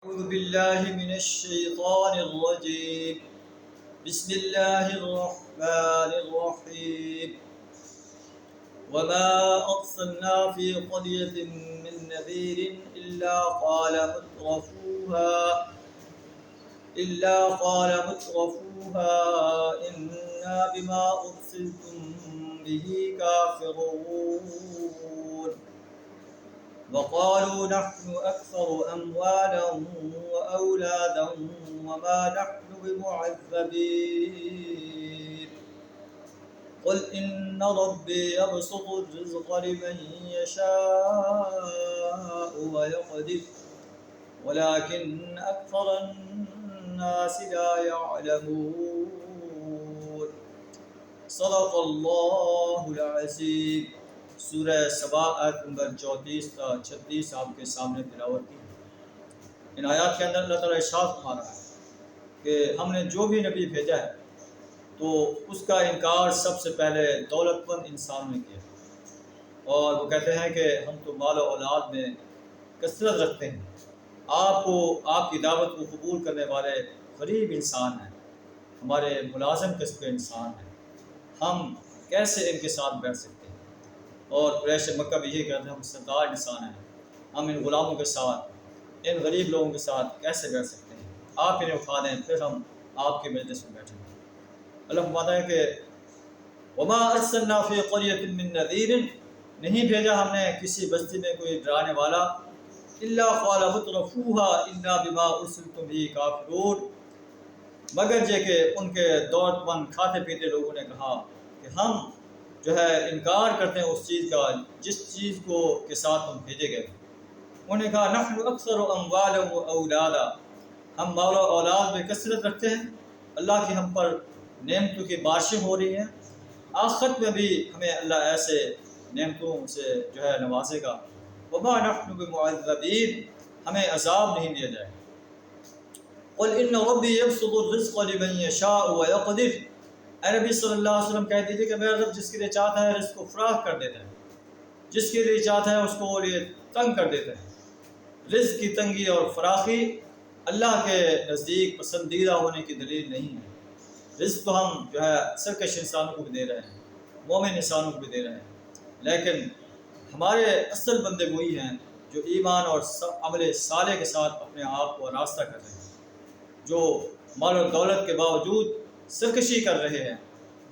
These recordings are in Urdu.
أعوذ بالله من الشيطان الرجيم. بسم الله الرحمن الرحيم. وما أرسلنا في قرية من نذير إلا قال مترفوها إنا بما أرسلتم به كافرون وقالوا نحن أكثر أموالا وأولادا وما نحن بمعذبين قل إن ربي يبسط الرزق لمن يشاء ويقدر ولكن أكثر الناس لا يعلمون. صدق اللہ العظیم. سورہ سبا آیت نمبر 34 تا 36 آپ کے سامنے تلاوت کی. ان آیات کے اندر اللہ تعالیٰ ارشاد فرما رہا ہے کہ ہم نے جو بھی نبی بھیجا ہے تو اس کا انکار سب سے پہلے دولت مند انسانوں نے کیا، اور وہ کہتے ہیں کہ ہم تو مال و اولاد میں کثرت رکھتے ہیں. آپ کی دعوت کو قبول کرنے والے غریب انسان ہیں، ہمارے ملازم قسم کے انسان ہیں، ہم کیسے ان کے ساتھ بیٹھ سکتے ہیں؟ اور قریش مکہ بھی یہ کہتے ہیں ہم سردار انسان ہیں، ہم ان غلاموں کے ساتھ، ان غریب لوگوں کے ساتھ کیسے بیٹھ سکتے ہیں؟ آپ انہیں اٹھا دیں پھر ہم آپ کے مجلس میں بیٹھیں گے. اللہ فرماتا ہے کہ وما ارسلنا فی قریۃ من نذیر، نہیں بھیجا ہم نے کسی بستی میں کوئی ڈرانے والا، الا قال مترفوها انا بما ارسلتم به کافرون، مگر یہ کہ ان کے دولت مند کھاتے پیتے لوگوں نے کہا کہ ہم انکار کرتے ہیں اس چیز کا جس چیز کے ساتھ ہم بھیجے گئے. انہوں نے کہا نحن اکثر اموالا و اولادا، ہم مال و اولاد میں کثرت رکھتے ہیں، اللہ کی ہم پر نعمتوں کی بارشیں ہو رہی ہیں، آخرت میں بھی ہمیں اللہ ایسے نعمتوں سے نوازے گا. وما نحن بمعذبین، ہمیں عذاب نہیں دیا جائے. قل ان ربی یبسط الرزق لمن یشاء ویقدر، اے نبی صلی اللہ علیہ وسلم کہہ دیجیے کہ میرا رب جس کے لیے چاہتا ہے رزق کو فراخ کر دیتا ہے، جس کے لیے چاہتا ہے اس کو لیے تنگ کر دیتا ہے. رزق کی تنگی اور فراخی اللہ کے نزدیک پسندیدہ ہونے کی دلیل نہیں ہے. رزق تو ہم سرکش انسانوں کو بھی دے رہے ہیں، مومن انسانوں کو بھی دے رہے ہیں، لیکن ہمارے اصل بندے وہی ہیں جو ایمان اور عمل صالح کے ساتھ اپنے آپ کو راستہ کر رہے ہیں، جو مال و دولت کے باوجود سرکشی کر رہے ہیں.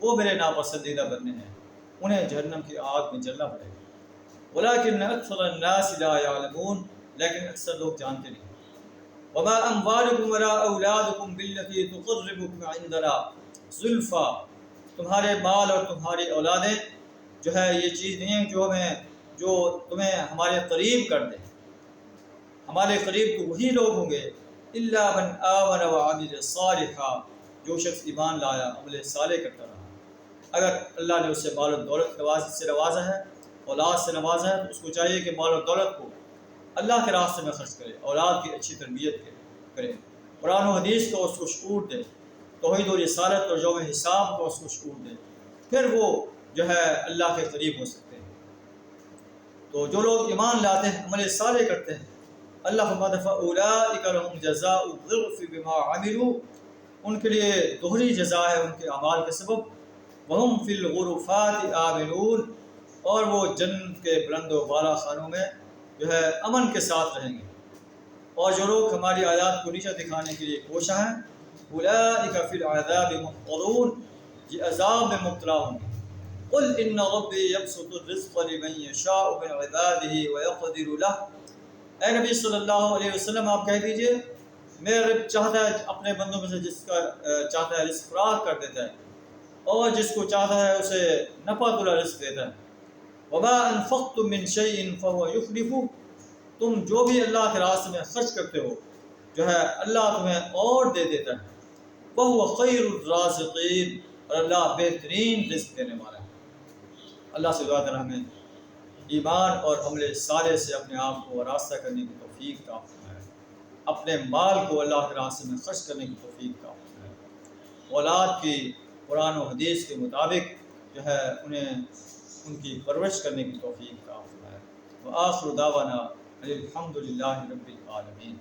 وہ میرے ناپسندیدہ بندے ہیں، انہیں جہنم کی آگ میں جلنا پڑے گا. ولیکن اکثر الناس لا یعلمون، لیکن اکثر لوگ جانتے نہیں. وما اموالکم ولا اولادکم بالتي تقربکم عندنا زلفا، تمہارے مال اور تمہاری اولادیں یہ چیز نہیں ہے جو تمہیں ہمارے قریب کر دے. ہمارے قریب تو وہی لوگ ہوں گے الا من آمن وعمل صالحا، جو شخص ایمان لایا عمل صالح کرتا رہا. اگر اللہ نے اسے مال و دولت سے نوازا ہے، اولاد سے نوازا ہے، تو اس کو چاہیے کہ مال و دولت کو اللہ کے راستے میں خرچ کرے، اولاد کی اچھی تربیت کرے، قرآن و حدیث کو اس کو شعور دے، توحید و رسالت اور یوم حساب کو اس کو شعور دے، پھر وہ اللہ کے قریب ہو سکتے ہیں. تو جو لوگ ایمان لاتے ہیں، عمل صالح کرتے ہیں، اللہ فرماتا ہے فَأُولَٰئِكَ لَهُمْ جَزَاءُ الضِّعْفِ بِمَا عَمِلُوا، ان کے لیے دوہری جزا ہے ان کے اعمال کے سبب. وَهُمْ فِي الْغُرُفَاتِ آمِنُونَ، اور وہ جنت کے بلند و بالا خانوں میں امن کے ساتھ رہیں گے. اور جو لوگ ہماری آیات کو نیچا دکھانے کے لیے کوشاں ہیں، اولئک فی العذاب محضرون، یہ عذاب میں مبتلا ہوں گے. قل ان ربی یبسط الرزق لمن یشاء من عبادہ ویقدر له، اے نبی صلی اللہ علیہ وسلم آپ کہہ دیجئے میرا رب چاہتا ہے اپنے بندوں میں سے جس کا چاہتا ہے رزق فراخ کر دیتا ہے، اور جس کو چاہتا ہے اسے نفع تلا رزق دیتا ہے. وما انفقتم من شیء فهو یخلفہ، تم جو بھی اللہ کے راستے میں خرچ کرتے ہو اللہ تمہیں اور دے دیتا ہے. وهو خیر الرازقین، اور اللہ بہترین رزق دینے والا ہے. اللہ سے دعا کریں ہمیں ایمان اور عمل صالح سے اپنے آپ کو راستہ کرنے کی توفیق عطا فرمائے، اپنے مال کو اللہ کے راستے میں خرچ کرنے کی توفیق عطا فرمائے، اولاد کی قرآن و حدیث کے مطابق انہیں ان کی پرورش کرنے کی توفیق عطا فرمائے. وآخر دعوانا الحمد للہ رب العالمین.